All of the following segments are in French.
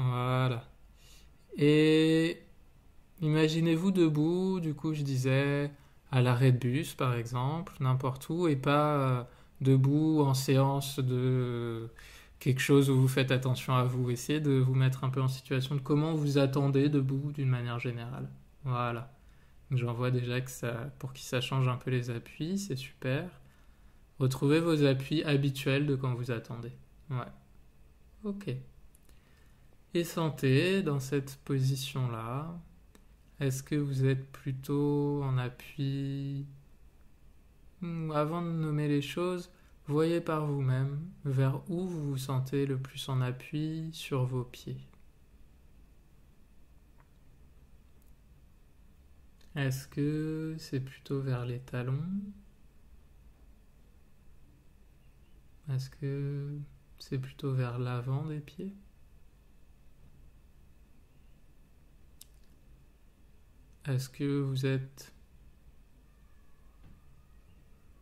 Voilà. Et imaginez-vous debout, du coup je disais à l'arrêt de bus par exemple, n'importe où, et pas debout en séance de quelque chose où vous faites attention à vous. Essayez de vous mettre un peu en situation de comment vous attendez debout d'une manière générale. Voilà. Donc j'en vois déjà que ça, pour qui ça change un peu les appuis, c'est super. Retrouvez vos appuis habituels de quand vous attendez. Ouais. Ok. Et sentez dans cette position-là. Est-ce que vous êtes plutôt en appui? Avant de nommer les choses, voyez par vous-même vers où vous vous sentez le plus en appui sur vos pieds. Est-ce que c'est plutôt vers les talons? Est-ce que c'est plutôt vers l'avant des pieds? Est-ce que vous êtes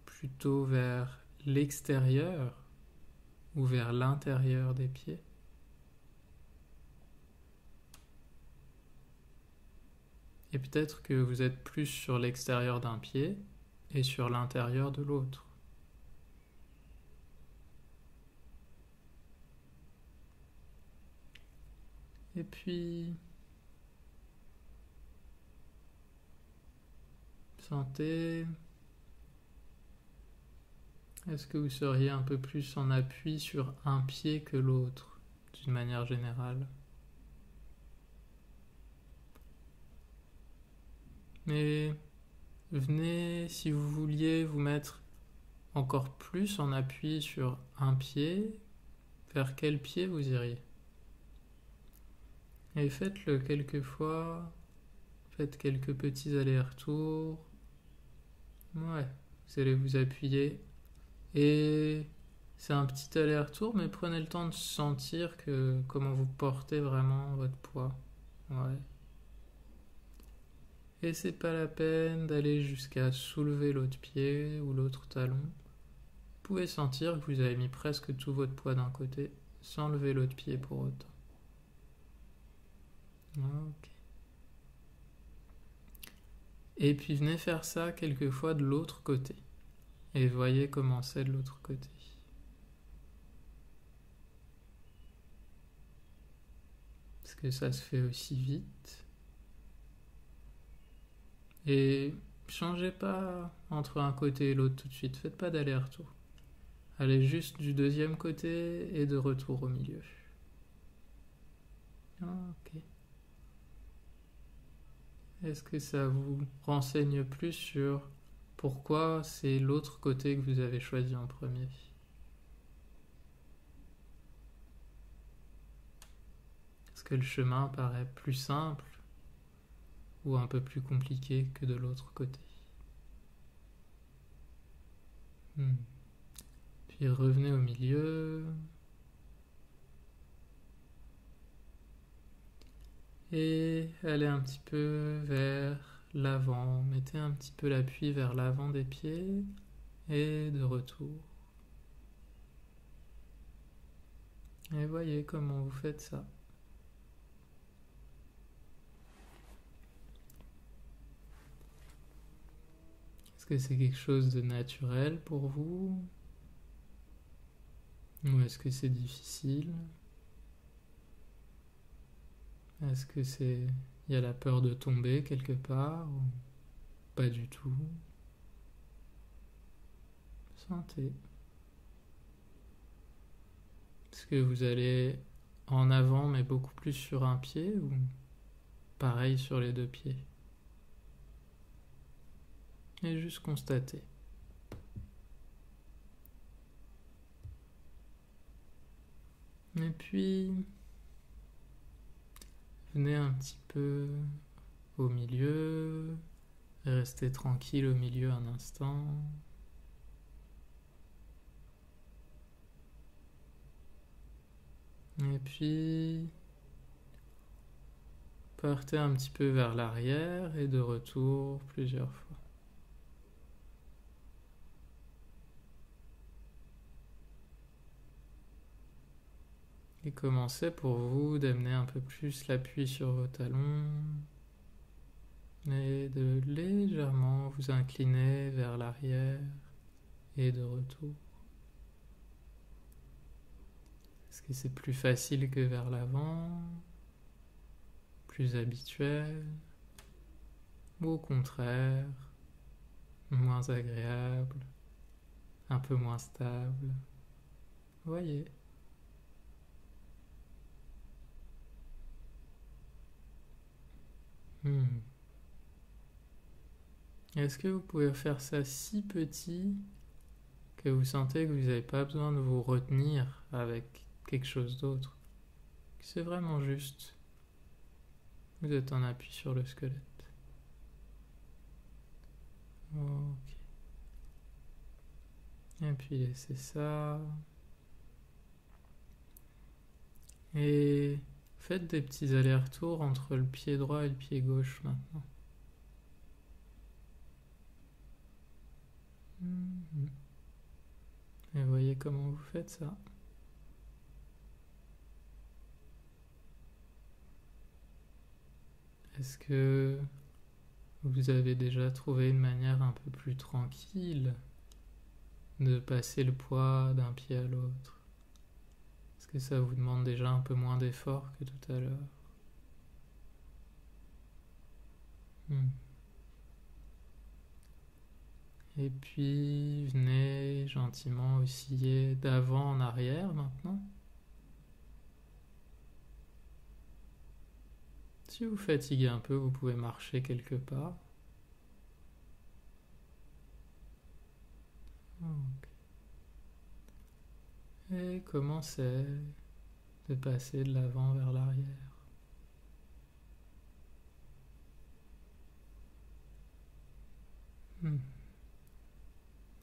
plutôt vers l'extérieur ou vers l'intérieur des pieds? Et peut-être que vous êtes plus sur l'extérieur d'un pied et sur l'intérieur de l'autre. Et puis, sentez, est-ce que vous seriez un peu plus en appui sur un pied que l'autre, d'une manière générale? Mais venez, si vous vouliez, vous mettre encore plus en appui sur un pied, vers quel pied vous iriez? Et faites-le quelques fois, faites quelques petits allers-retours. Ouais, vous allez vous appuyer. Et c'est un petit aller-retour, mais prenez le temps de sentir que comment vous portez vraiment votre poids. Ouais. Et c'est pas la peine d'aller jusqu'à soulever l'autre pied ou l'autre talon. Vous pouvez sentir que vous avez mis presque tout votre poids d'un côté sans lever l'autre pied pour autant. Ok. Et puis venez faire ça quelques fois de l'autre côté. Et voyez comment c'est de l'autre côté. Parce que ça se fait aussi vite. Et changez pas entre un côté et l'autre tout de suite. Faites pas d'aller-retour. Allez juste du deuxième côté et de retour au milieu. Ok. Est-ce que ça vous renseigne plus sur pourquoi c'est l'autre côté que vous avez choisi en premier? Est-ce que le chemin paraît plus simple ou un peu plus compliqué que de l'autre côté? Hmm. Puis revenez au milieu. Et allez un petit peu vers l'avant. Mettez un petit peu l'appui vers l'avant des pieds et de retour. Et voyez comment vous faites ça. Est-ce que c'est quelque chose de naturel pour vous? Ou est-ce que c'est difficile? Est-ce que c'est... Il y a la peur de tomber quelque part ou pas du tout? Sentez. Est-ce que vous allez en avant mais beaucoup plus sur un pied ou pareil sur les deux pieds? Et juste constater. Et puis, venez un petit peu au milieu, restez tranquille au milieu un instant. Et puis, partez un petit peu vers l'arrière et de retour plusieurs fois. Et commencez pour vous d'amener un peu plus l'appui sur vos talons et de légèrement vous incliner vers l'arrière et de retour. Est-ce que c'est plus facile que vers l'avant, plus habituel, ou au contraire, moins agréable, un peu moins stable? Voyez. Est-ce que vous pouvez faire ça si petit que vous sentez que vous n'avez pas besoin de vous retenir avec quelque chose d'autre? C'est vraiment juste. Vous êtes en appui sur le squelette. Ok. Et puis laissez ça. Et faites des petits allers-retours entre le pied droit et le pied gauche maintenant. Et voyez comment vous faites ça. Est-ce que vous avez déjà trouvé une manière un peu plus tranquille de passer le poids d'un pied à l'autre? Est-ce que ça vous demande déjà un peu moins d'effort que tout à l'heure? Et puis, venez gentiment osciller d'avant en arrière maintenant. Si vous fatiguez un peu, vous pouvez marcher quelque part. Et commencez de passer de l'avant vers l'arrière.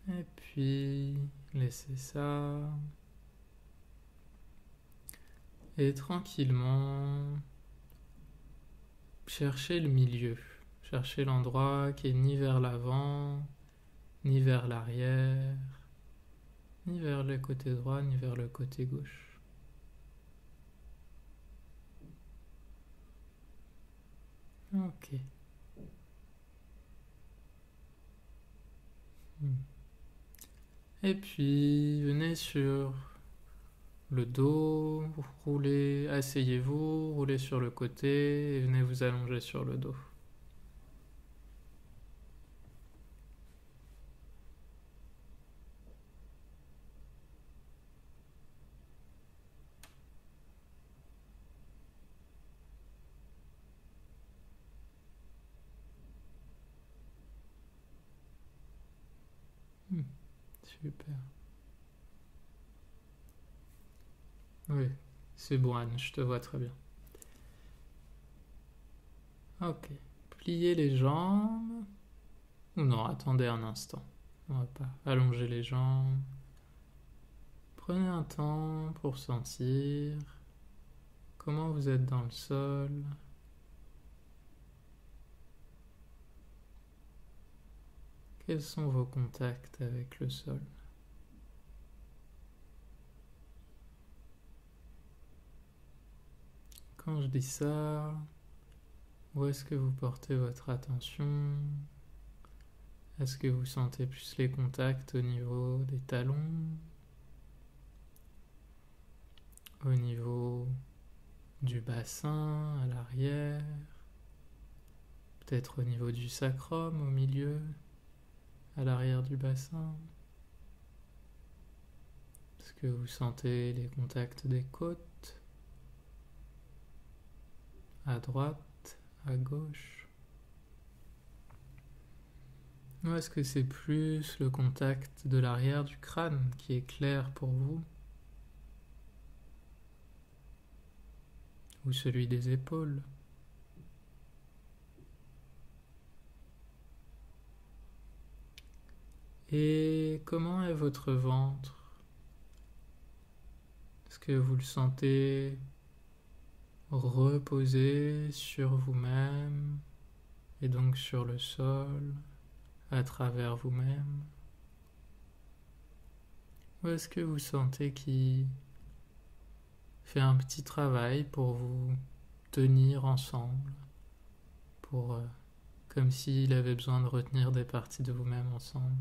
Et puis, laissez ça. Et tranquillement, cherchez le milieu. Cherchez l'endroit qui est ni vers l'avant, ni vers l'arrière, ni vers le côté droit, ni vers le côté gauche. Ok. Et puis, venez sur le dos, roulez, asseyez-vous, roulez sur le côté et venez vous allonger sur le dos. Super. Oui, c'est bon Anne, je te vois très bien. Ok. Pliez les jambes. Ou non, attendez un instant. On va pas allonger les jambes. Prenez un temps pour sentir comment vous êtes dans le sol. Quels sont vos contacts avec le sol? Quand je dis ça, où est-ce que vous portez votre attention? Est-ce que vous sentez plus les contacts au niveau des talons? Au niveau du bassin, à l'arrière? Peut-être au niveau du sacrum, au milieu, à l'arrière du bassin? Est-ce que vous sentez les contacts des côtes? À droite, à gauche? Ou est-ce que c'est plus le contact de l'arrière du crâne qui est clair pour vous? Ou celui des épaules? Et comment est votre ventre? Est-ce que vous le sentez reposé sur vous-même et donc sur le sol, à travers vous-même? Ou est-ce que vous sentez qu'il fait un petit travail pour vous tenir ensemble, pour comme s'il avait besoin de retenir des parties de vous-même ensemble.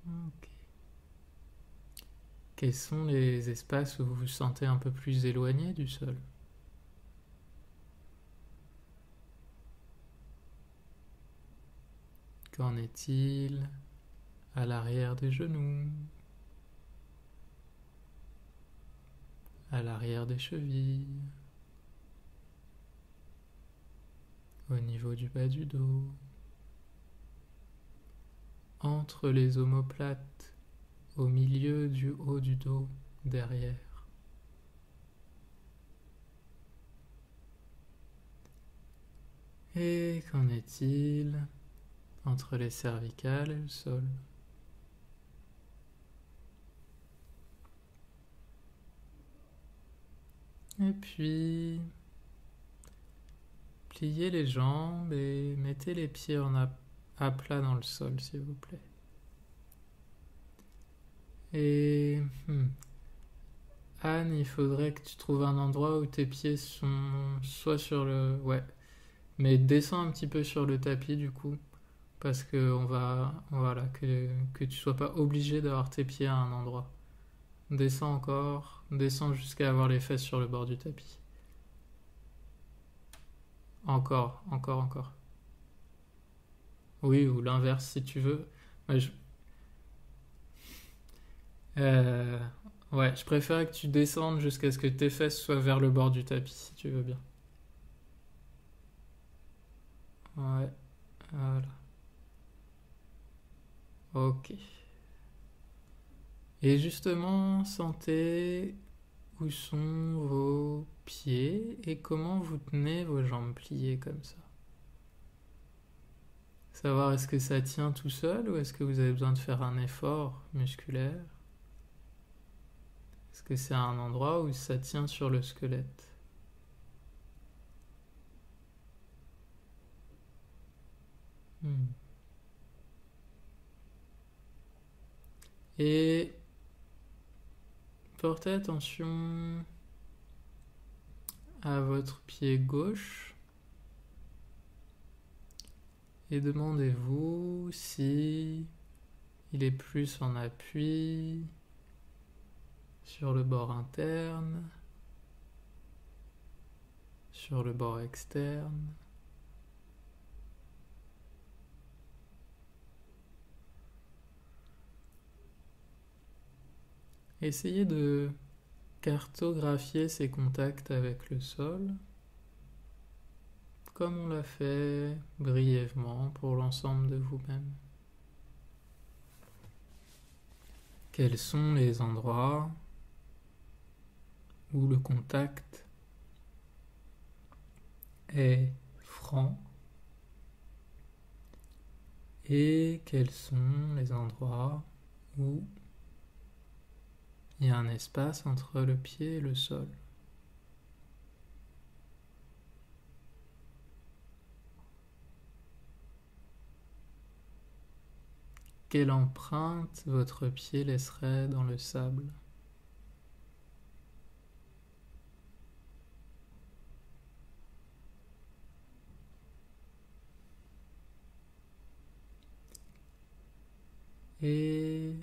Ok. Quels sont les espaces où vous vous sentez un peu plus éloigné du sol? Qu'en est-il à l'arrière des genoux, à l'arrière des chevilles, au niveau du bas du dos, entre les omoplates, au milieu du haut du dos, derrière? Et qu'en est-il entre les cervicales et le sol? Et puis, pliez les jambes et mettez les pieds à plat dans le sol, s'il vous plaît. Et Anne, il faudrait que tu trouves un endroit où tes pieds sont soit sur le... Ouais, mais descends un petit peu sur le tapis du coup, parce que on va... Voilà, que tu sois pas obligé d'avoir tes pieds à un endroit. Descends encore, descends jusqu'à avoir les fesses sur le bord du tapis. Encore, encore, encore. Oui, ou l'inverse si tu veux. Ouais, euh, ouais, je préfère que tu descendes jusqu'à ce que tes fesses soient vers le bord du tapis, si tu veux bien. Ouais, voilà. Ok. Et justement, sentez où sont vos pieds et comment vous tenez vos jambes pliées comme ça. Savoir est-ce que ça tient tout seul ou est-ce que vous avez besoin de faire un effort musculaire? Est-ce que c'est un endroit où ça tient sur le squelette? Hmm. Et portez attention à votre pied gauche et demandez-vous si il est plus en appui sur le bord interne, sur le bord externe. Essayez de cartographier ses contacts avec le sol, comme on l'a fait brièvement pour l'ensemble de vous-même. Quels sont les endroits où le contact est franc et quels sont les endroits où il y a un espace entre le pied et le sol. Quelle empreinte votre pied laisserait dans le sable? Et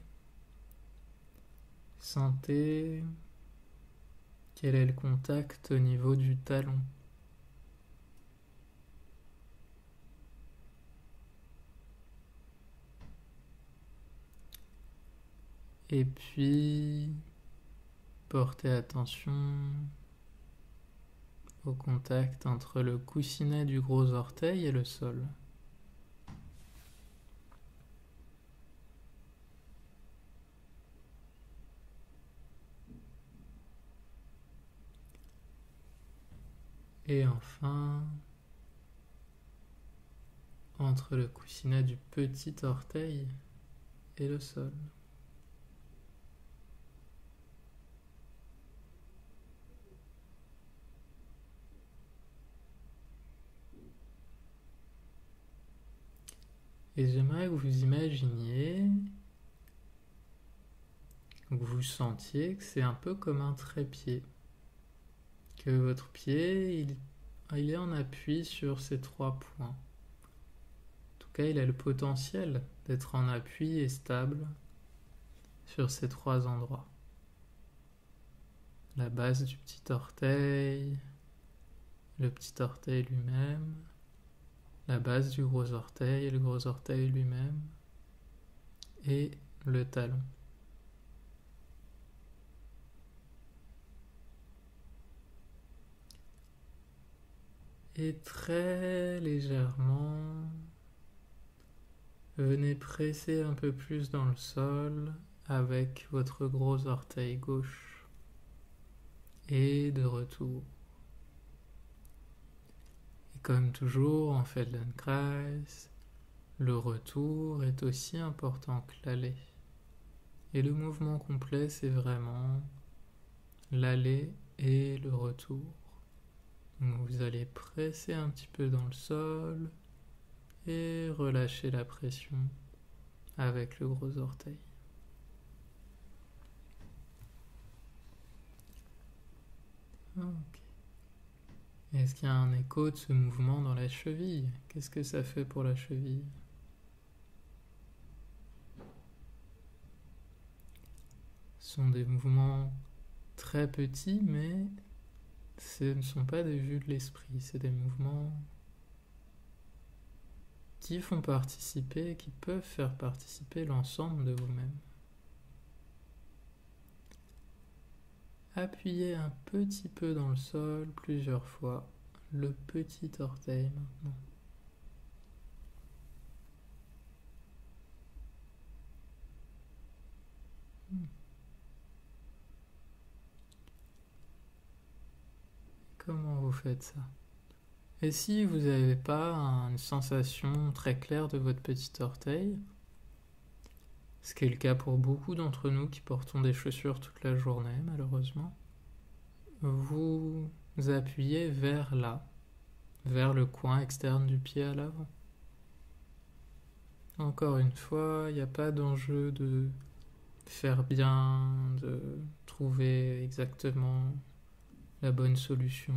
sentez quel est le contact au niveau du talon. Et puis, portez attention au contact entre le coussinet du gros orteil et le sol. Et enfin, entre le coussinet du petit orteil et le sol. Et j'aimerais que vous imaginiez Donc vous sentiez que c'est un peu comme un trépied, que votre pied, il est en appui sur ces 3 points. En tout cas, il a le potentiel d'être en appui et stable sur ces 3 endroits. La base du petit orteil, le petit orteil lui-même, la base du gros orteil et le gros orteil lui-même, et le talon. Et très légèrement, venez presser un peu plus dans le sol avec votre gros orteil gauche. Et de retour. Et comme toujours en Feldenkrais, le retour est aussi important que l'aller. Et le mouvement complet, c'est vraiment l'aller et le retour. Donc vous allez presser un petit peu dans le sol et relâcher la pression avec le gros orteil. Ok. Est-ce qu'il y a un écho de ce mouvement dans la cheville? Qu'est-ce que ça fait pour la cheville? Ce sont des mouvements très petits, mais ce ne sont pas des vues de l'esprit, c'est des mouvements qui font participer, qui peuvent faire participer l'ensemble de vous-même. Appuyez un petit peu dans le sol plusieurs fois, le petit orteil maintenant. Comment vous faites ça? Et si vous n'avez pas une sensation très claire de votre petit orteil, ce qui est le cas pour beaucoup d'entre nous qui portons des chaussures toute la journée, malheureusement, vous appuyez vers là, vers le coin externe du pied à l'avant. Encore une fois, il n'y a pas d'enjeu de faire bien, de trouver exactement la bonne solution.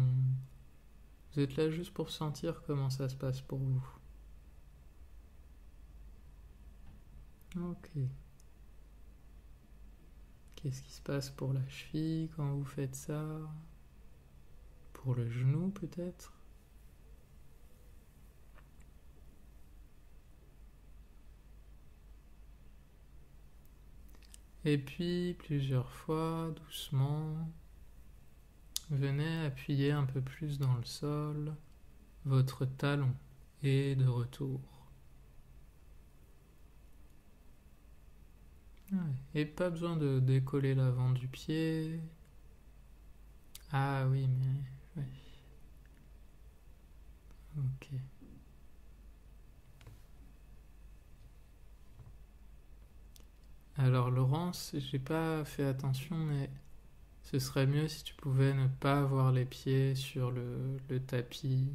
Vous êtes là juste pour sentir comment ça se passe pour vous. Ok. Qu'est-ce qui se passe pour la cheville quand vous faites ça? Pour le genou peut-être? Et puis plusieurs fois, doucement, venez appuyer un peu plus dans le sol votre talon et de retour. Et pas besoin de décoller l'avant du pied. Ah oui, mais... Oui. Ok. Alors Laurence, j'ai pas fait attention, mais ce serait mieux si tu pouvais ne pas avoir les pieds sur le tapis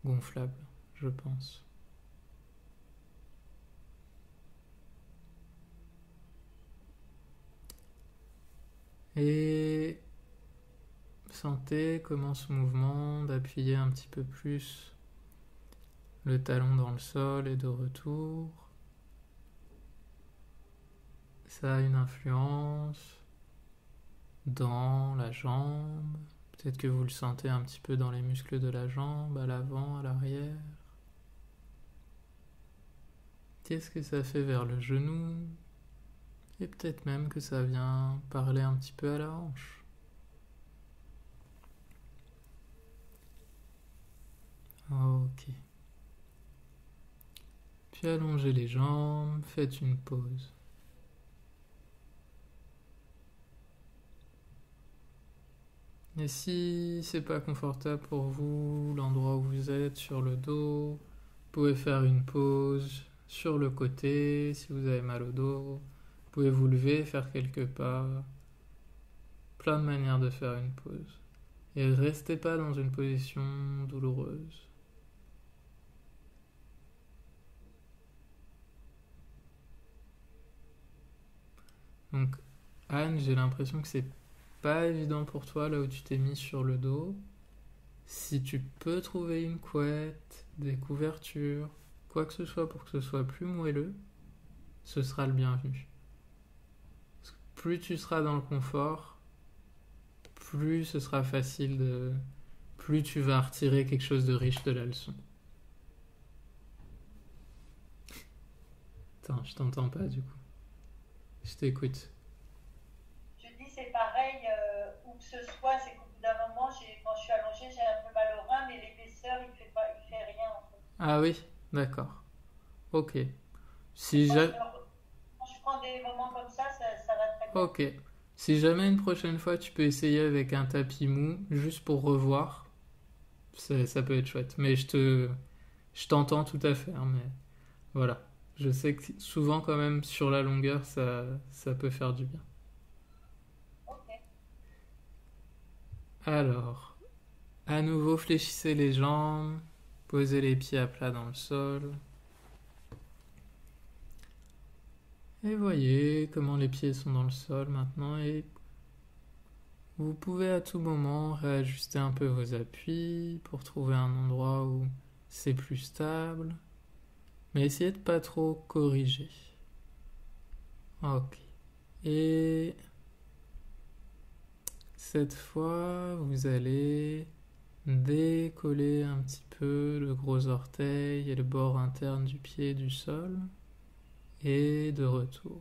gonflable, je pense. Et sentez comment ce mouvement d'appuyer un petit peu plus le talon dans le sol et de retour, ça a une influence dans la jambe. Peut-être que vous le sentez un petit peu dans les muscles de la jambe, à l'avant, à l'arrière. Qu'est-ce que ça fait vers le genou? Et peut-être même que ça vient parler un petit peu à la hanche. Ok. Puis allongez les jambes, faites une pause. Et si c'est pas confortable pour vous, l'endroit où vous êtes, sur le dos, vous pouvez faire une pause sur le côté si vous avez mal au dos. Vous pouvez vous lever, faire quelques pas. Plein de manières de faire une pause. Et restez pas dans une position douloureuse. Donc, Anne, j'ai l'impression que c'est pas évident pour toi là où tu t'es mis sur le dos. Si tu peux trouver une couette, des couvertures, quoi que ce soit pour que ce soit plus moelleux, ce sera le bienvenu. Parce que plus tu seras dans le confort, plus ce sera facile de... plus tu vas retirer quelque chose de riche de la leçon. Attends, je t'entends pas du coup. Je t'écoute. Je dis c'est pareil, où que ce soit, c'est qu'au bout d'un moment, quand je suis allongée, j'ai un peu mal au rein, mais l'épaisseur, il fait rien en fait. Ah oui, d'accord. Ok. Et Si ja- quand je prends des moments comme ça va très bien. Ok. Si jamais une prochaine fois tu peux essayer avec un tapis mou, juste pour revoir, ça peut être chouette. Mais je t'entends tout à fait, hein, mais voilà. Je sais que souvent quand même sur la longueur, ça peut faire du bien. Ok. Alors, à nouveau fléchissez les jambes, posez les pieds à plat dans le sol. Et voyez comment les pieds sont dans le sol maintenant et vous pouvez à tout moment réajuster un peu vos appuis pour trouver un endroit où c'est plus stable. Mais essayez de pas trop corriger. Ok. Et cette fois, vous allez décoller un petit peu le gros orteil et le bord interne du pied du sol et de retour.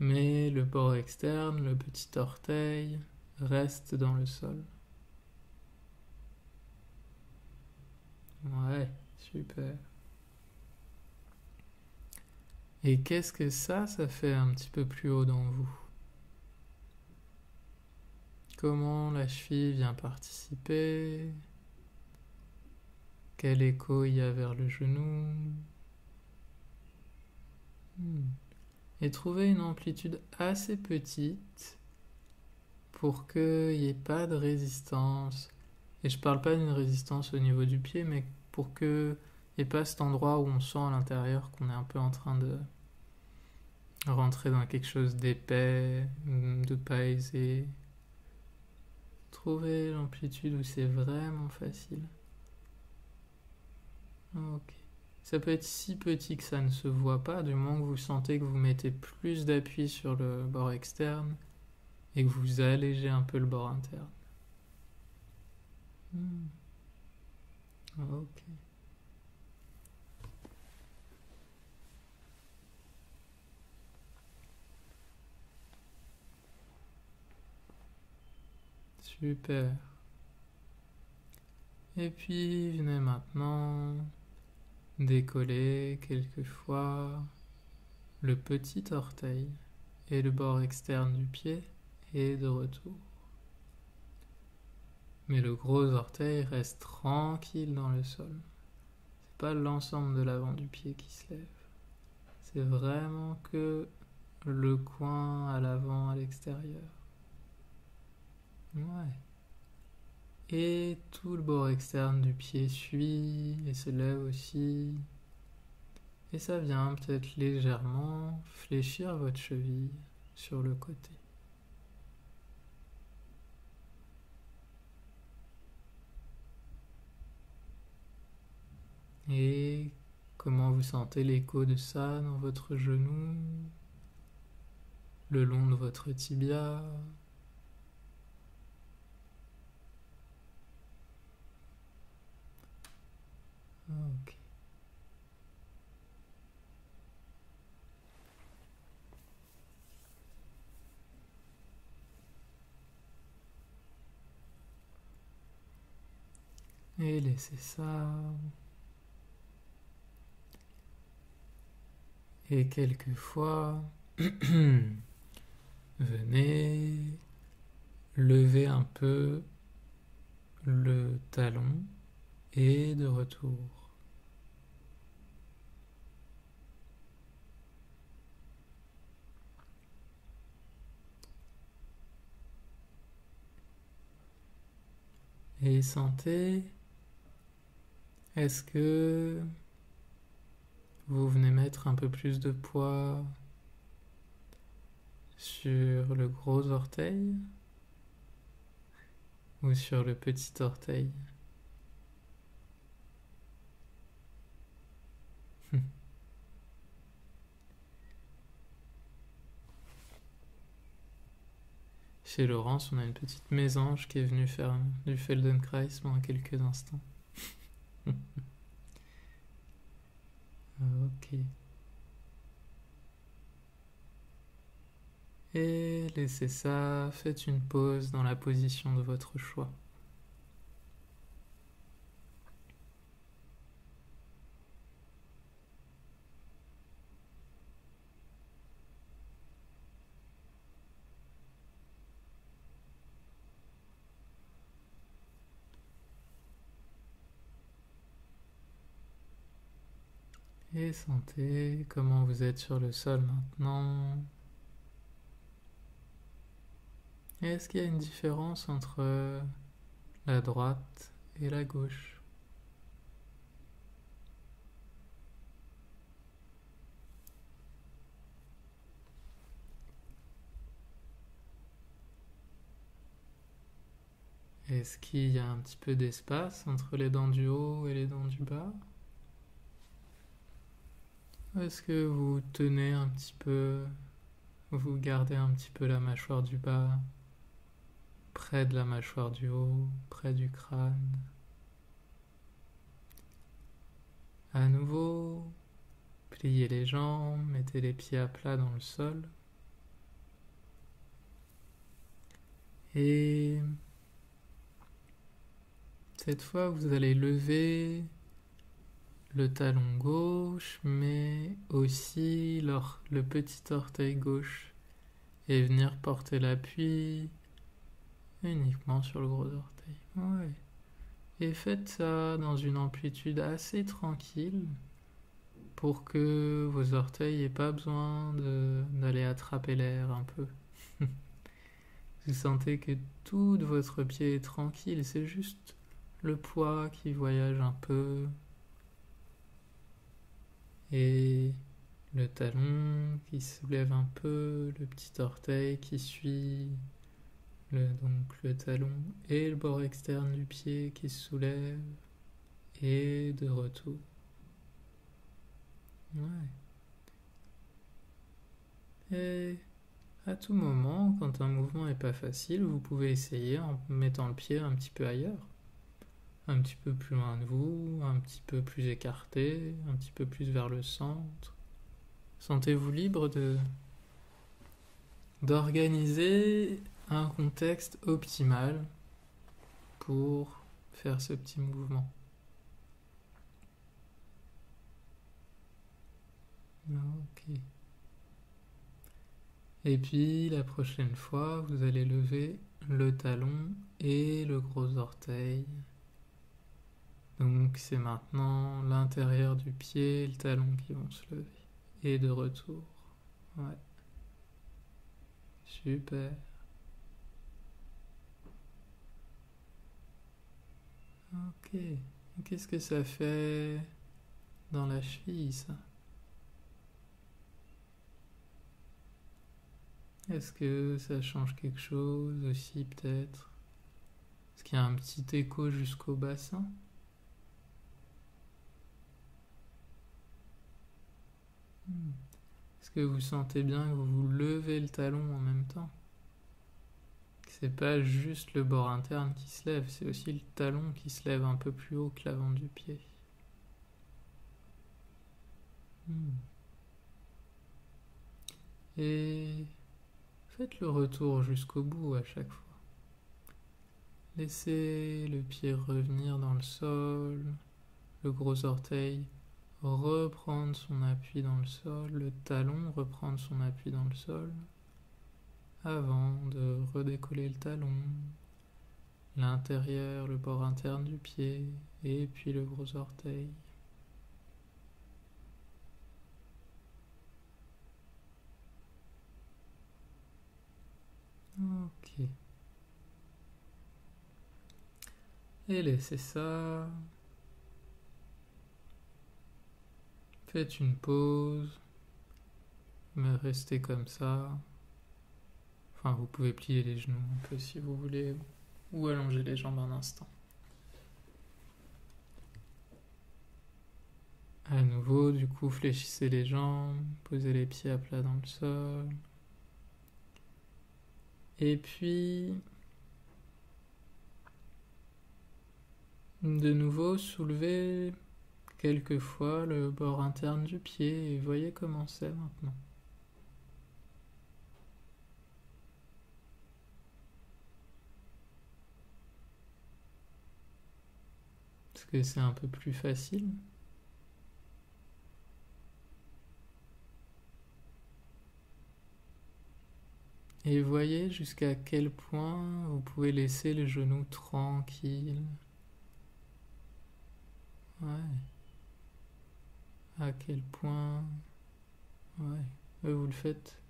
Mais le bord externe, le petit orteil, reste dans le sol. Ouais, super. Et qu'est-ce que ça fait un petit peu plus haut dans vous? Comment la cheville vient participer? Quel écho il y a vers le genou? Hmm. Et trouvez une amplitude assez petite pour qu'il n'y ait pas de résistance. Et je parle pas d'une résistance au niveau du pied, mais pour qu'il n'y ait pas cet endroit où on sent à l'intérieur qu'on est un peu en train de rentrer dans quelque chose d'épais, de pas aisé. Trouvez l'amplitude où c'est vraiment facile. Ok. Ça peut être si petit que ça ne se voit pas, du moment que vous sentez que vous mettez plus d'appui sur le bord externe et que vous allégez un peu le bord interne. Hmm. Ok. Super. Et puis, venez maintenant décoller quelquefois le petit orteil et le bord externe du pied et de retour. Mais le gros orteil reste tranquille dans le sol. C'est pas l'ensemble de l'avant du pied qui se lève. C'est vraiment que le coin à l'avant, à l'extérieur. Ouais. Et tout le bord externe du pied suit et se lève aussi. Et ça vient peut-être légèrement fléchir votre cheville sur le côté. Et comment vous sentez l'écho de ça dans votre genou, le long de votre tibia? Ok. Et laissez ça. Et quelquefois, venez lever un peu le talon et de retour. Et sentez, est-ce que vous venez mettre un peu plus de poids sur le gros orteil ou sur le petit orteil? Chez Laurence, on a une petite mésange qui est venue faire du Feldenkrais pendant quelques instants. Ok. Et laissez ça, faites une pause dans la position de votre choix. Et sentez comment vous êtes sur le sol maintenant. Est-ce qu'il y a une différence entre la droite et la gauche? Est-ce qu'il y a un petit peu d'espace entre les dents du haut et les dents du bas? Est-ce que vous tenez un petit peu, vous gardez un petit peu la mâchoire du bas près de la mâchoire du haut, près du crâne? À nouveau, pliez les jambes, mettez les pieds à plat dans le sol. Et cette fois, vous allez lever le talon gauche, mais aussi le petit orteil gauche et venir porter l'appui uniquement sur le gros orteil. Ouais. Et faites ça dans une amplitude assez tranquille pour que vos orteils n'aient pas besoin d'aller attraper l'air un peu. Vous sentez que tout votre pied est tranquille, c'est juste le poids qui voyage un peu et le talon qui se soulève un peu, le petit orteil qui suit donc le talon et le bord externe du pied qui se soulève et de retour. Ouais. Et à tout moment, quand un mouvement n'est pas facile, vous pouvez essayer en mettant le pied un petit peu ailleurs. Un petit peu plus loin de vous, un petit peu plus écarté, un petit peu plus vers le centre. Sentez-vous libre d'organiser un contexte optimal pour faire ce petit mouvement. Ok. Et puis la prochaine fois, vous allez lever le talon et le gros orteil. Donc c'est maintenant l'intérieur du pied et le talon qui vont se lever. Et de retour. Ouais. Super. Ok. Qu'est-ce que ça fait dans la cheville, ça? Est-ce que ça change quelque chose aussi, peut-être? Est-ce qu'il y a un petit écho jusqu'au bassin? Est-ce que vous sentez bien que vous levez le talon en même temps? Que c'est pas juste le bord interne qui se lève, c'est aussi le talon qui se lève un peu plus haut que l'avant du pied. Et faites le retour jusqu'au bout à chaque fois. Laissez le pied revenir dans le sol, le gros orteil reprendre son appui dans le sol, le talon reprendre son appui dans le sol, avant de redécoller le talon, l'intérieur, le bord interne du pied, et puis le gros orteil. Ok. Et laissez ça. Faites une pause, mais restez comme ça. Enfin, vous pouvez plier les genoux un peu si vous voulez, ou allonger les jambes un instant. À nouveau, du coup, fléchissez les jambes, posez les pieds à plat dans le sol. Et puis, de nouveau, soulevez quelques fois le bord interne du pied et voyez comment c'est maintenant. Est-ce que c'est un peu plus facile? Et voyez jusqu'à quel point vous pouvez laisser les genoux tranquilles. Ouais. À quel point... Ouais. Vous le faites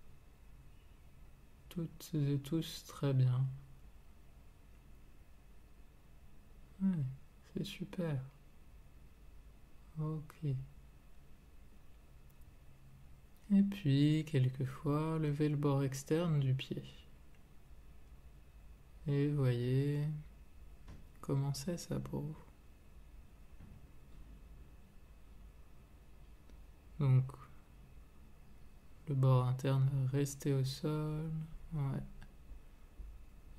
toutes et tous très bien. Ouais. C'est super. Ok. Et puis, quelquefois, levez le bord externe du pied. Et voyez comment c'est ça pour vous. Donc, le bord interne va rester au sol. Ouais.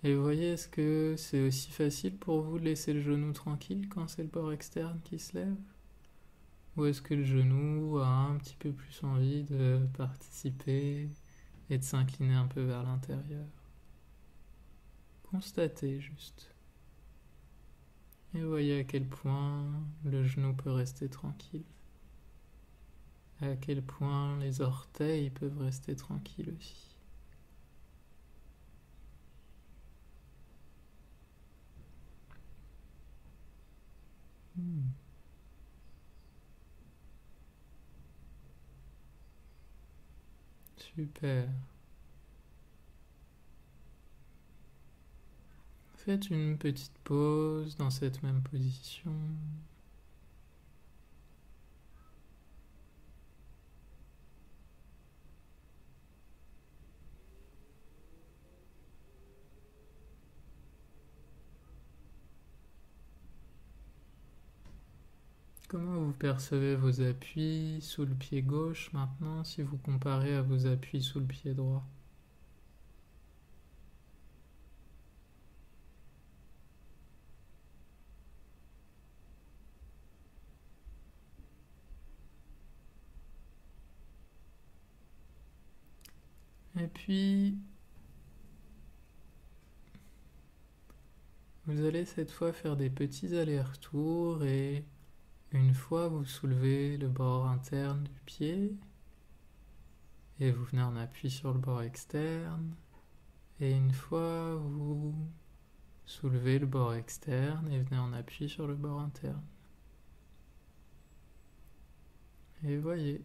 Et voyez, est-ce que c'est aussi facile pour vous de laisser le genou tranquille quand c'est le bord externe qui se lève? Ou est-ce que le genou a un petit peu plus envie de participer et de s'incliner un peu vers l'intérieur? Constatez juste. Et voyez à quel point le genou peut rester tranquille. À quel point les orteils peuvent rester tranquilles aussi. Super. Faites une petite pause dans cette même position. Comment vous percevez vos appuis sous le pied gauche maintenant si vous comparez à vos appuis sous le pied droit? Et puis, vous allez cette fois faire des petits allers-retours et une fois vous soulevez le bord interne du pied et vous venez en appui sur le bord externe. Et une fois vous soulevez le bord externe et venez en appui sur le bord interne. Et voyez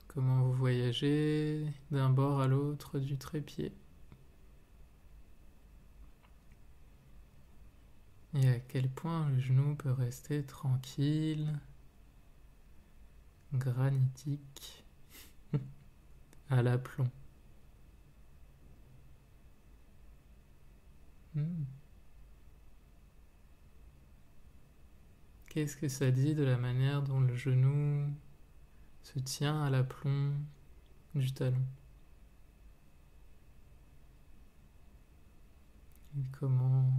comment vous voyagez d'un bord à l'autre du trépied. Et à quel point le genou peut rester tranquille, granitique, à l'aplomb. Qu'est-ce que ça dit de la manière dont le genou se tient à l'aplomb du talon? Et comment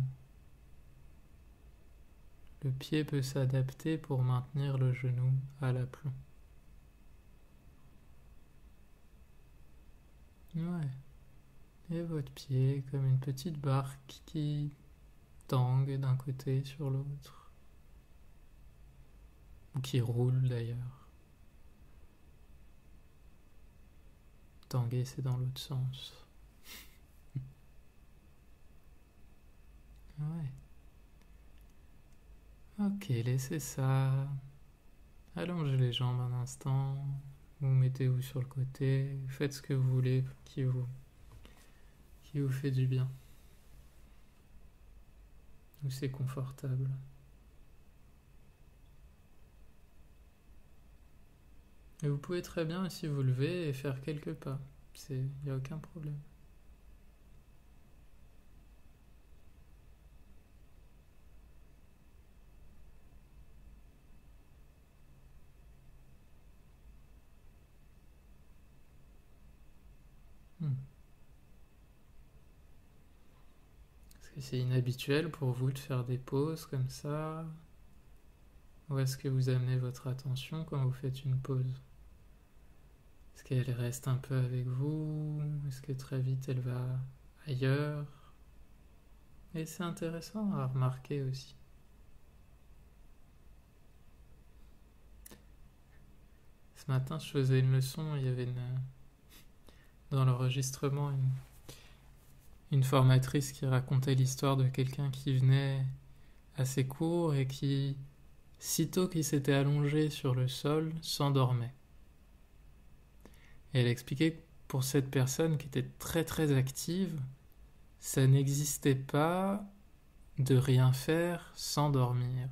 le pied peut s'adapter pour maintenir le genou à l'aplomb? Ouais. Et votre pied comme une petite barque qui tangue d'un côté sur l'autre. Ou qui roule d'ailleurs. Tanguer, c'est dans l'autre sens. Ouais. Ok, laissez ça. Allongez les jambes un instant. Vous mettez-vous sur le côté. Faites ce que vous voulez qui vous fait du bien. Où c'est confortable. Et vous pouvez très bien aussi vous lever et faire quelques pas. Il n'y a aucun problème. Est-ce que c'est inhabituel pour vous de faire des pauses comme ça? Où est-ce que vous amenez votre attention quand vous faites une pause? Est-ce qu'elle reste un peu avec vous? Est-ce que très vite elle va ailleurs? Et c'est intéressant à remarquer aussi. Ce matin, je faisais une leçon, il y avait dans l'enregistrement une formatrice qui racontait l'histoire de quelqu'un qui venait à ses cours et qui, sitôt qu'il s'était allongé sur le sol, s'endormait. Et elle expliquait que pour cette personne qui était très très active, ça n'existait pas de rien faire sans dormir.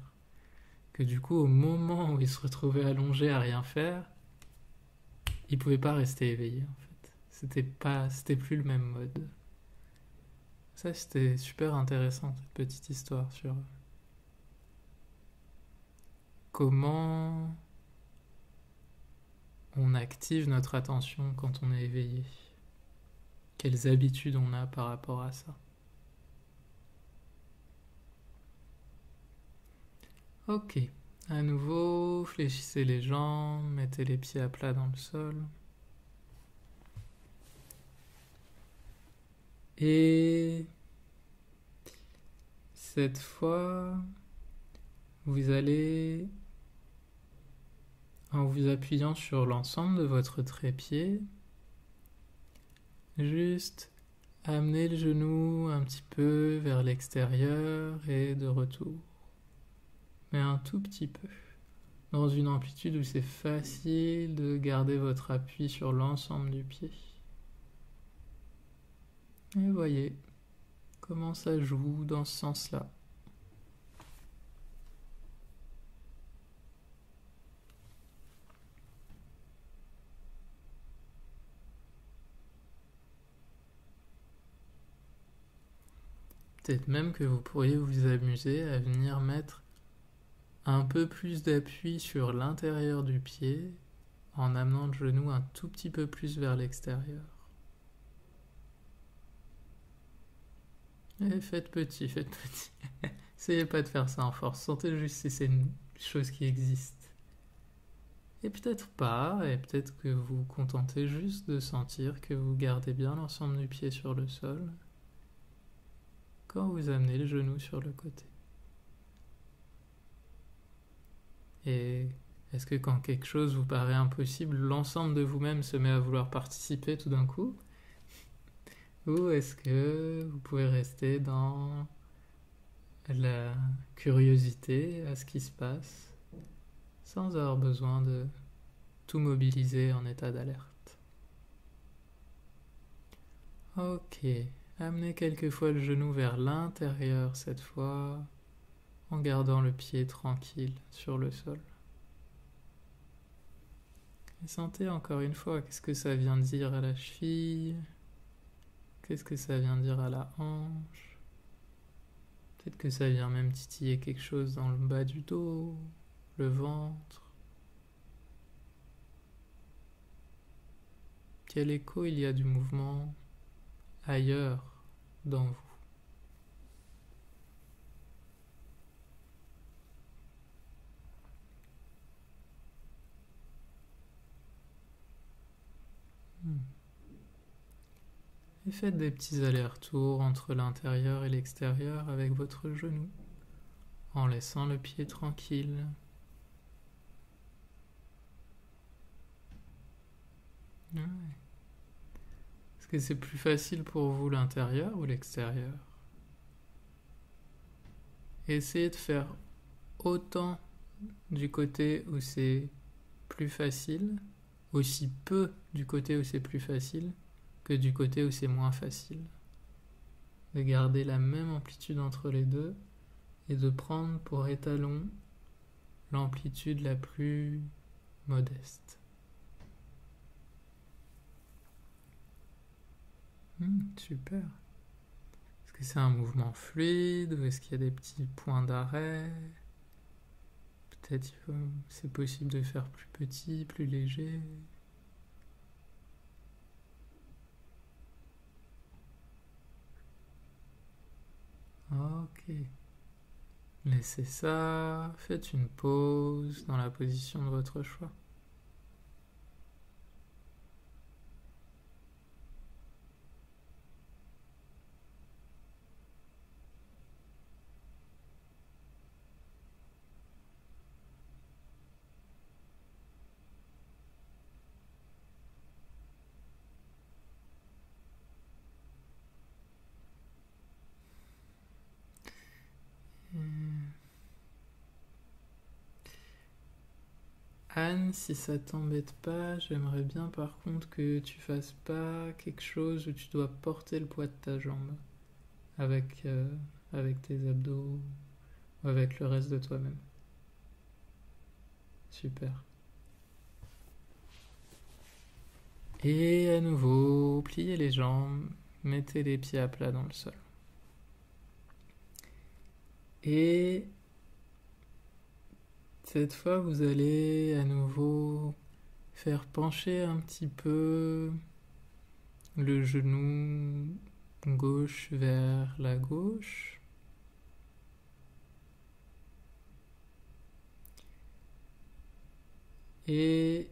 Que du coup, au moment où il se retrouvait allongé à rien faire, il pouvait pas rester éveillé en fait. C'était plus le même mode. Ça, c'était super intéressant, cette petite histoire sur comment on active notre attention quand on est éveillé. Quelles habitudes on a par rapport à ça. Ok, à nouveau, fléchissez les jambes, mettez les pieds à plat dans le sol. Et cette fois, vous allez, en vous appuyant sur l'ensemble de votre trépied, juste amener le genou un petit peu vers l'extérieur et de retour. Mais un tout petit peu. Dans une amplitude où c'est facile de garder votre appui sur l'ensemble du pied. Et voyez comment ça joue dans ce sens-là. Peut-être même que vous pourriez vous amuser à venir mettre un peu plus d'appui sur l'intérieur du pied en amenant le genou un tout petit peu plus vers l'extérieur. Et faites petit, faites petit. Essayez pas de faire ça en force, sentez juste si c'est une chose qui existe. Et peut-être pas, et peut-être que vous vous contentez juste de sentir que vous gardez bien l'ensemble du pied sur le sol quand vous amenez le genou sur le côté. Et est-ce que quand quelque chose vous paraît impossible, l'ensemble de vous-même se met à vouloir participer tout d'un coup? Ou est-ce que vous pouvez rester dans la curiosité à ce qui se passe sans avoir besoin de tout mobiliser en état d'alerte? Ok, amenez quelquefois le genou vers l'intérieur cette fois, en gardant le pied tranquille sur le sol. Et sentez encore une fois, qu'est-ce que ça vient dire à la cheville? Qu'est-ce que ça vient dire à la hanche? Peut-être que ça vient même titiller quelque chose dans le bas du dos, le ventre. Quel écho il y a du mouvement ailleurs dans vous? Et faites des petits allers-retours entre l'intérieur et l'extérieur avec votre genou, en laissant le pied tranquille. Ouais. Est-ce que c'est plus facile pour vous l'intérieur ou l'extérieur? Essayez de faire autant du côté où c'est plus facile, aussi peu du côté où c'est plus facile, que du côté où c'est moins facile. De garder la même amplitude entre les deux et de prendre pour étalon l'amplitude la plus modeste. Super. Est-ce que c'est un mouvement fluide ou est-ce qu'il y a des petits points d'arrêt? Peut-être c'est possible de faire plus petit, plus léger. Laissez ça, faites une pause dans la position de votre choix. Anne, si ça t'embête pas, j'aimerais bien par contre que tu fasses pas quelque chose où tu dois porter le poids de ta jambe avec, avec tes abdos ou avec le reste de toi-même. Super. Et à nouveau, pliez les jambes, mettez les pieds à plat dans le sol. Et cette fois, vous allez à nouveau faire pencher un petit peu le genou gauche vers la gauche. Et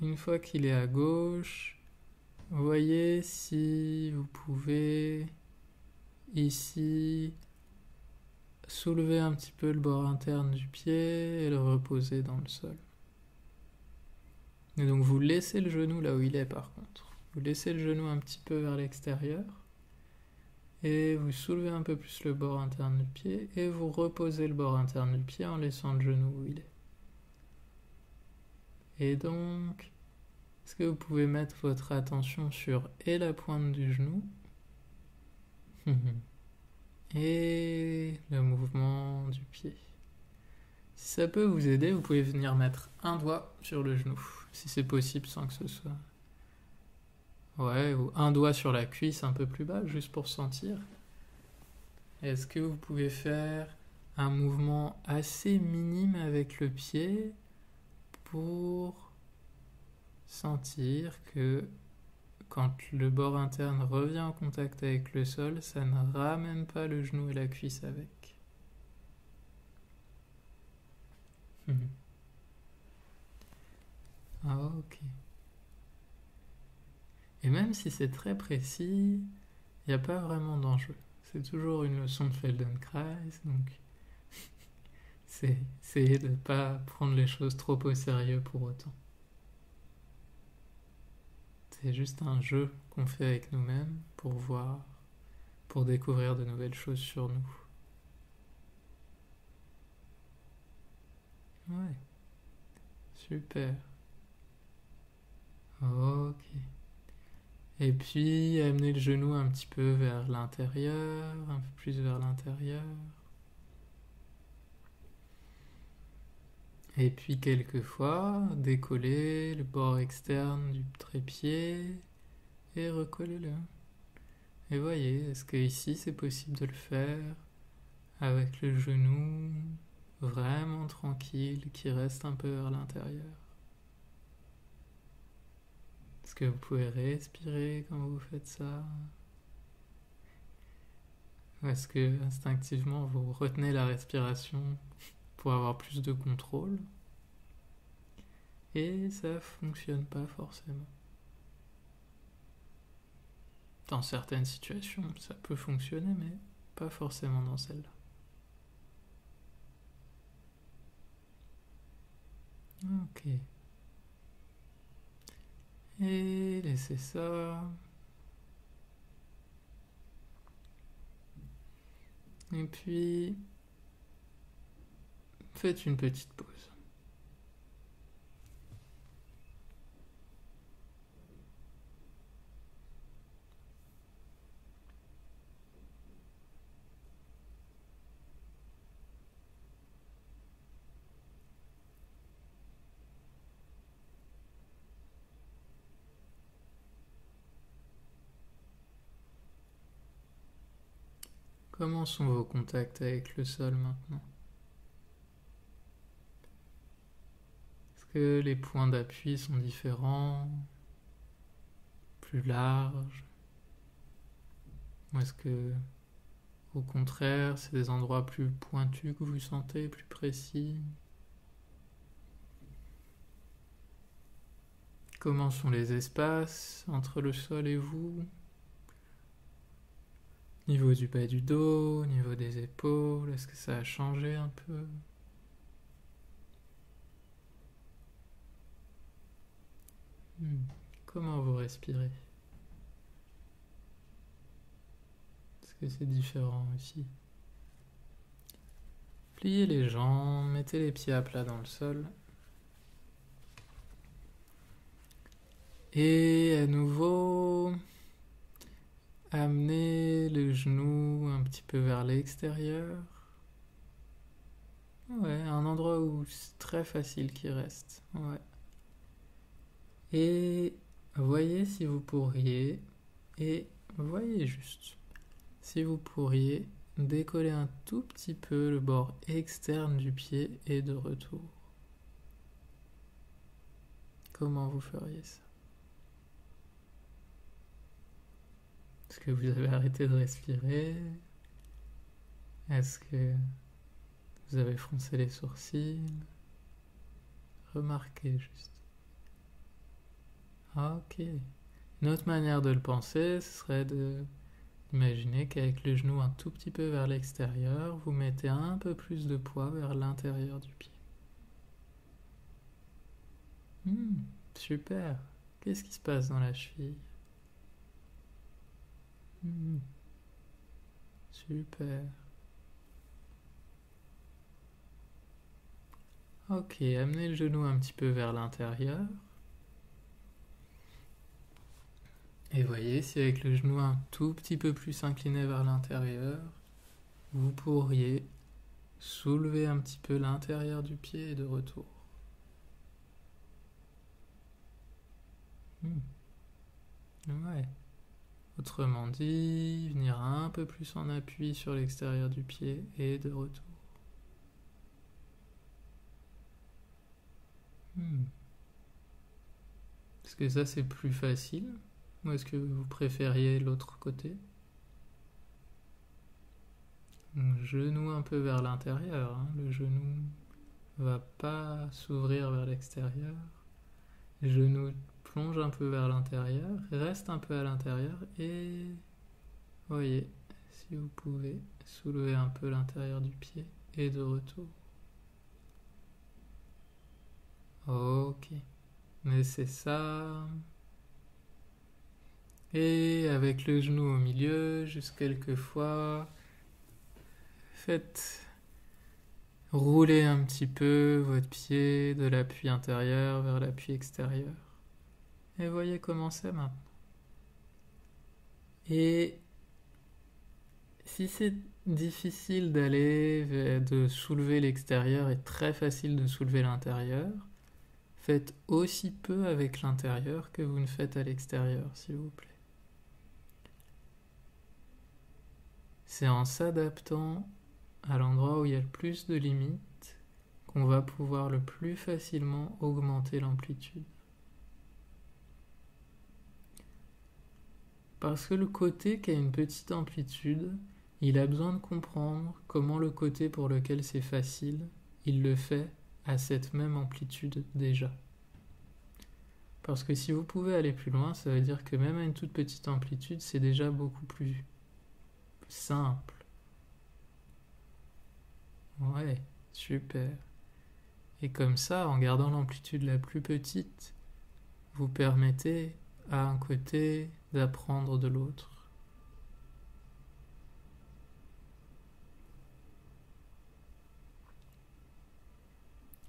une fois qu'il est à gauche, voyez si vous pouvez ici soulever un petit peu le bord interne du pied et le reposer dans le sol. Et donc vous laissez le genou là où il est par contre. Vous laissez le genou un petit peu vers l'extérieur et vous soulevez un peu plus le bord interne du pied et vous reposez le bord interne du pied en laissant le genou où il est. Et donc, est-ce que vous pouvez mettre votre attention sur et la pointe du genou et le mouvement du pied. Si ça peut vous aider, vous pouvez venir mettre un doigt sur le genou, si c'est possible sans que ce soit... Ouais, ou un doigt sur la cuisse un peu plus bas, juste pour sentir. Est-ce que vous pouvez faire un mouvement assez minime avec le pied pour sentir que quand le bord interne revient en contact avec le sol, ça ne ramène pas le genou et la cuisse avec. Ah, ok. Et même si c'est très précis, il n'y a pas vraiment d'enjeu. C'est toujours une leçon de Feldenkrais, donc c'est essayer de ne pas prendre les choses trop au sérieux pour autant. C'est juste un jeu qu'on fait avec nous-mêmes pour voir, pour découvrir de nouvelles choses sur nous. Ouais, super. Ok. Et puis amener le genou un petit peu vers l'intérieur, un peu plus vers l'intérieur. Et puis quelquefois, décoller le bord externe du trépied et recoller-le. Et voyez, est-ce que ici c'est possible de le faire avec le genou vraiment tranquille qui reste un peu vers l'intérieur? Est-ce que vous pouvez respirer quand vous faites ça? Ou est-ce que instinctivement vous retenez la respiration pour avoir plus de contrôle? Et ça fonctionne pas forcément. Dans certaines situations, ça peut fonctionner, mais pas forcément dans celle-là. Ok. Et laissez ça. Et puis, faites une petite pause. Comment sont vos contacts avec le sol maintenant? Est-ce que les points d'appui sont différents, plus larges? Ou est-ce que Au contraire, c'est des endroits plus pointus que vous sentez, plus précis. Comment sont les espaces entre le sol et vous? Niveau du bas du dos, niveau des épaules, est-ce que ça a changé un peu? Comment vous respirez? Est-ce que c'est différent aussi? Pliez les jambes, mettez les pieds à plat dans le sol. Et à nouveau, amenez le genou un petit peu vers l'extérieur. Ouais, un endroit où c'est très facile qu'il reste. Ouais. Et voyez si vous pourriez, et voyez juste, si vous pourriez décoller un tout petit peu le bord externe du pied et de retour. Comment vous feriez ça? Est-ce que vous avez arrêté de respirer? Est-ce que vous avez froncé les sourcils? Remarquez juste. Ok. Une autre manière de le penser, ce serait d'imaginer qu'avec le genou un tout petit peu vers l'extérieur, vous mettez un peu plus de poids vers l'intérieur du pied. Super. Qu'est-ce qui se passe dans la cheville? Super. Ok, amenez le genou un petit peu vers l'intérieur. Et voyez si avec le genou un tout petit peu plus incliné vers l'intérieur, vous pourriez soulever un petit peu l'intérieur du pied et de retour. Ouais. Autrement dit, venir un peu plus en appui sur l'extérieur du pied et de retour. Est-ce que ça c'est plus facile ou est-ce que vous préfériez l'autre côté? Genou un peu vers l'intérieur, hein. Le genou va pas s'ouvrir vers l'extérieur. Genou plonge un peu vers l'intérieur, reste un peu à l'intérieur et voyez si vous pouvez soulever un peu l'intérieur du pied et de retour. Ok, laissez ça. Et avec le genou au milieu, juste quelques fois, faites rouler un petit peu votre pied de l'appui intérieur vers l'appui extérieur. Et voyez comment c'est maintenant. Et si c'est difficile de soulever l'extérieur et très facile de soulever l'intérieur, faites aussi peu avec l'intérieur que vous ne faites à l'extérieur, s'il vous plaît. C'est en s'adaptant à l'endroit où il y a le plus de limites qu'on va pouvoir le plus facilement augmenter l'amplitude. Parce que le côté qui a une petite amplitude, il a besoin de comprendre comment le côté pour lequel c'est facile, il le fait à cette même amplitude déjà. Parce que si vous pouvez aller plus loin, ça veut dire que même à une toute petite amplitude, c'est déjà beaucoup plus simple. Ouais, super. Et comme ça, en gardant l'amplitude la plus petite, vous permettez à un côté d'apprendre de l'autre.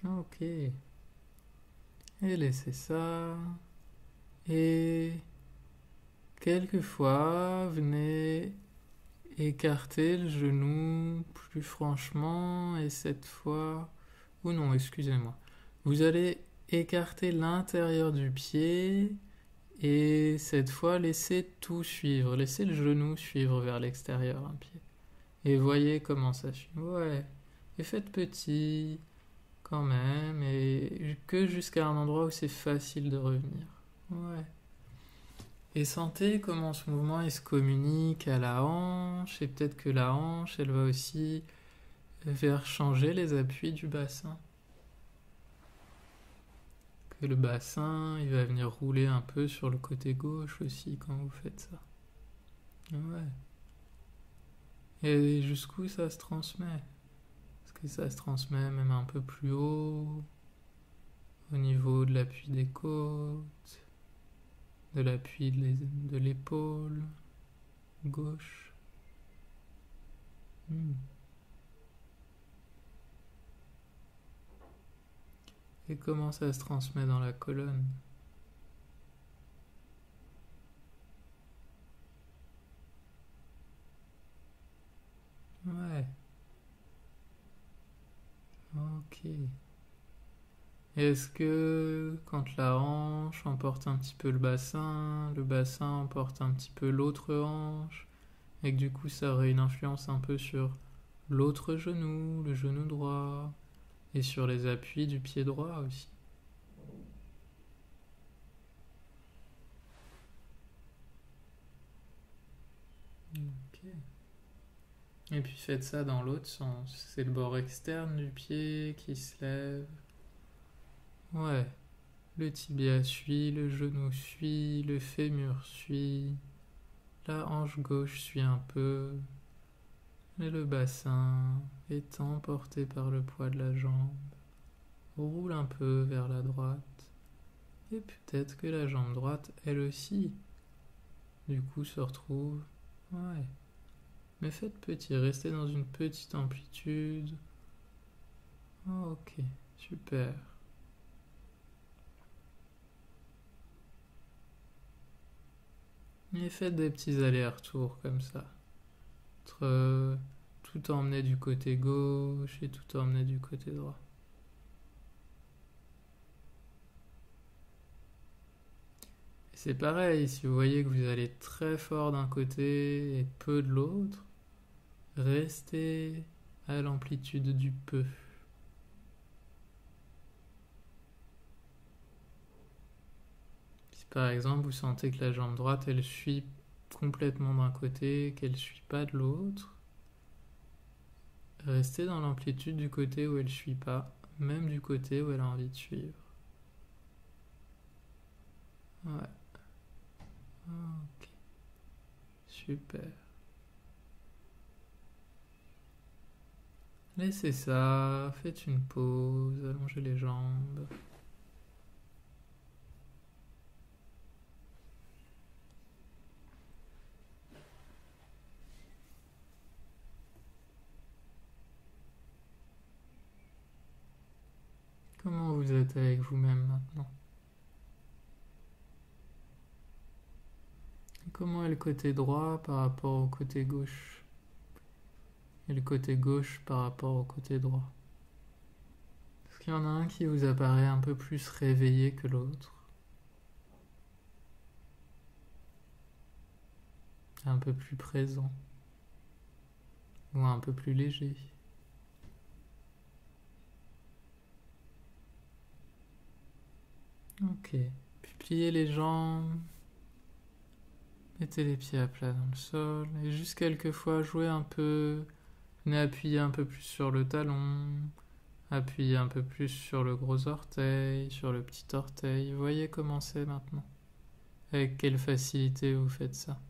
Ok. Et laissez ça. Et quelquefois, venez écarter le genou plus franchement et cette fois... Ou non, excusez-moi. Vous allez écarter l'intérieur du pied et cette fois laissez tout suivre. Laissez le genou suivre vers l'extérieur un pied. Et voyez comment ça suit. Ouais. Et faites petit quand même et que jusqu'à un endroit où c'est facile de revenir. Ouais. Et sentez comment ce mouvement il se communique à la hanche, et peut-être que la hanche, elle va aussi vers changer les appuis du bassin. Que le bassin, il va venir rouler un peu sur le côté gauche aussi quand vous faites ça. Ouais. Et jusqu'où ça se transmet? Est-ce que ça se transmet même un peu plus haut, au niveau de l'appui des côtes, de l'appui de l'épaule gauche? Hmm. Et comment ça se transmet dans la colonne? Ouais, ok. Et est-ce que quand la hanche emporte un petit peu le bassin emporte un petit peu l'autre hanche, et que du coup ça aurait une influence un peu sur l'autre genou, le genou droit, et sur les appuis du pied droit aussi? Ok. Et puis faites ça dans l'autre sens. C'est le bord externe du pied qui se lève. Ouais. Le tibia suit, le genou suit, le fémur suit, la hanche gauche suit un peu, et le bassin, étant porté par le poids de la jambe, roule un peu vers la droite. Et peut-être que la jambe droite, elle aussi, du coup, se retrouve. Ouais. Mais faites petit, restez dans une petite amplitude. Ok, super. Et faites des petits allers-retours comme ça. Entre tout emmener du côté gauche et tout emmener du côté droit. Et c'est pareil, si vous voyez que vous allez très fort d'un côté et peu de l'autre, restez à l'amplitude du peu. Si par exemple vous sentez que la jambe droite elle suit complètement d'un côté, qu'elle ne suit pas de l'autre, restez dans l'amplitude du côté où elle ne suit pas, même du côté où elle a envie de suivre. Ouais, ok, super. Laissez ça, faites une pause, allongez les jambes. Comment vous êtes avec vous-même maintenant? Et comment est le côté droit par rapport au côté gauche? Et le côté gauche par rapport au côté droit? Est-ce qu'il y en a un qui vous apparaît un peu plus réveillé que l'autre? Un peu plus présent? Ou un peu plus léger? Ok. Puis pliez les jambes. Mettez les pieds à plat dans le sol. Et juste quelquefois jouez un peu. Venez appuyer un peu plus sur le talon. Appuyez un peu plus sur le gros orteil, sur le petit orteil. Voyez comment c'est maintenant. Avec quelle facilité vous faites ça.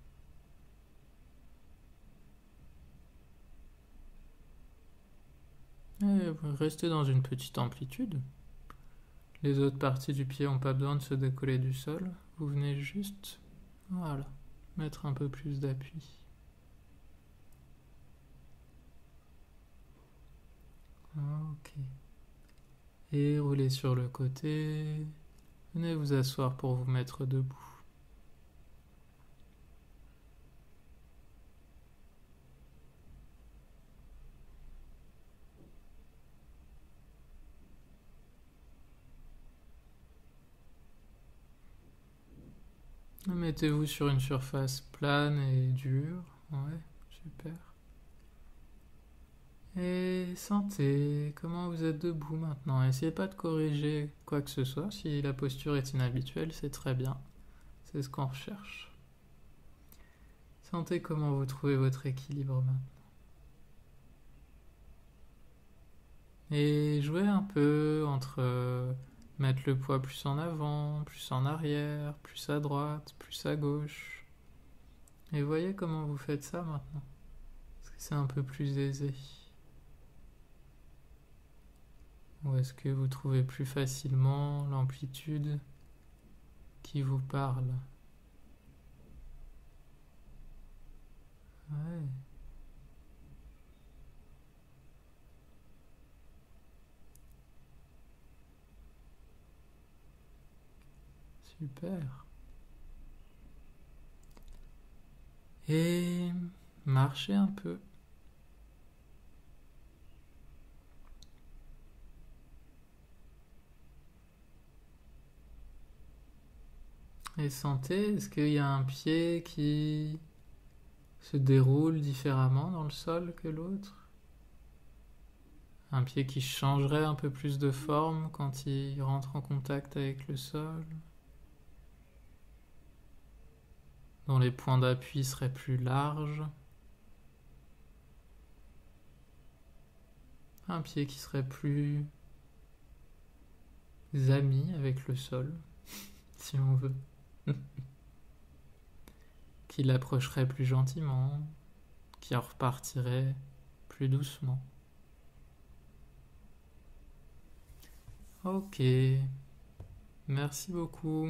Et restez dans une petite amplitude. Les autres parties du pied n'ont pas besoin de se décoller du sol. Vous venez juste, voilà, mettre un peu plus d'appui. Ok. Et roulez sur le côté. Venez vous asseoir pour vous mettre debout. Mettez-vous sur une surface plane et dure. Ouais, super. Et sentez comment vous êtes debout maintenant. Essayez pas de corriger quoi que ce soit. Si la posture est inhabituelle, c'est très bien. C'est ce qu'on recherche. Sentez comment vous trouvez votre équilibre maintenant. Et jouez un peu entre mettre le poids plus en avant, plus en arrière, plus à droite, plus à gauche. Et voyez comment vous faites ça maintenant. Est-ce que c'est un peu plus aisé? Ou est-ce que vous trouvez plus facilement l'amplitude qui vous parle? Ouais, super. Et marchez un peu. Et sentez, est-ce qu'il y a un pied qui se déroule différemment dans le sol que l'autre? Un pied qui changerait un peu plus de forme quand il rentre en contact avec le sol? Dont les points d'appui seraient plus larges? Un pied qui serait plus ami avec le sol, si on veut. Qui l'approcherait plus gentiment, qui en repartirait plus doucement. Ok, merci beaucoup.